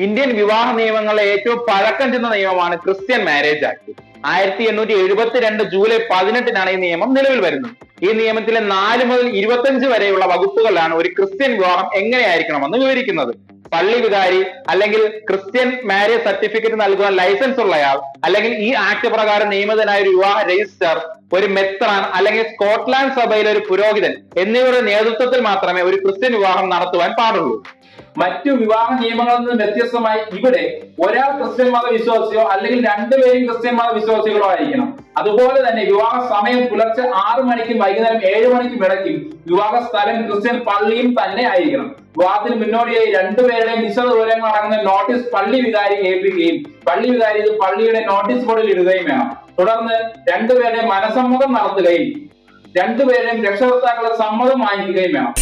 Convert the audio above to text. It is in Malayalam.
ഇന്ത്യൻ വിവാഹ നിയമങ്ങളിലെ ഏറ്റവും പഴക്കം ചെന്ന നിയമമാണ് ക്രിസ്ത്യൻ മാരേജ് ആക്ട്. 1872 ജൂലൈ 18-നാണ് ഈ നിയമം നിലവിൽ വരുന്നത്. ഈ നിയമത്തിലെ 4 മുതൽ 25 വരെയുള്ള വകുപ്പുകളിലാണ് ഒരു ക്രിസ്ത്യൻ വിവാഹം എങ്ങനെയായിരിക്കണമെന്ന് വിവരിക്കുന്നത്. പള്ളി വികാരി അല്ലെങ്കിൽ ക്രിസ്ത്യൻ മാരേജ് സർട്ടിഫിക്കറ്റ് നൽകുന്ന ലൈസൻസ് ഉള്ളയാൾ അല്ലെങ്കിൽ ഈ ആക്ട് പ്രകാരം നിയമിതനായ ഒരു വിവാഹ രജിസ്ട്രാർ, ഒരു മെത്രാൻ അല്ലെങ്കിൽ സ്കോട്ട്ലാൻഡ് സഭയിലെ ഒരു പുരോഹിതൻ എന്നിവരുടെ നേതൃത്വത്തിൽ മാത്രമേ ഒരു ക്രിസ്ത്യൻ വിവാഹം നടത്തുവാൻ പാടുള്ളൂ. മറ്റു വിവാഹ നിയമങ്ങളിൽ നിന്ന് വ്യത്യസ്തമായി ഇവിടെ ഒരാൾ ക്രിസ്ത്യൻ മത വിശ്വാസിയോ അല്ലെങ്കിൽ രണ്ടുപേരും ക്രിസ്ത്യൻ മത വിശ്വാസികളോ ആയിരിക്കണം. അതുപോലെ തന്നെ വിവാഹ സമയം പുലർച്ചെ 6 മണിക്കും വൈകുന്നേരം 7 മണിക്കും ഇടയ്ക്കും വിവാഹ സ്ഥലം ക്രിസ്ത്യൻ പള്ളിയും തന്നെ ആയിരിക്കണം. വിവാഹത്തിന് മുന്നോടിയായി രണ്ടുപേരുടെയും വിശദ വിവരങ്ങൾ അടങ്ങുന്ന നോട്ടീസ് പള്ളി വികാരി ഏൽപ്പിക്കുകയും പള്ളി വികാരി ഇത് പള്ളിയുടെ നോട്ടീസ് ബോർഡിൽ ഇടുകയും വേണം. തുടർന്ന് രണ്ടുപേരുടെയും മനസമ്മതം നടത്തുകയും രണ്ടുപേരുടെയും രക്ഷകർത്താക്കളുടെ സമ്മതം വാങ്ങിക്കുകയും വേണം.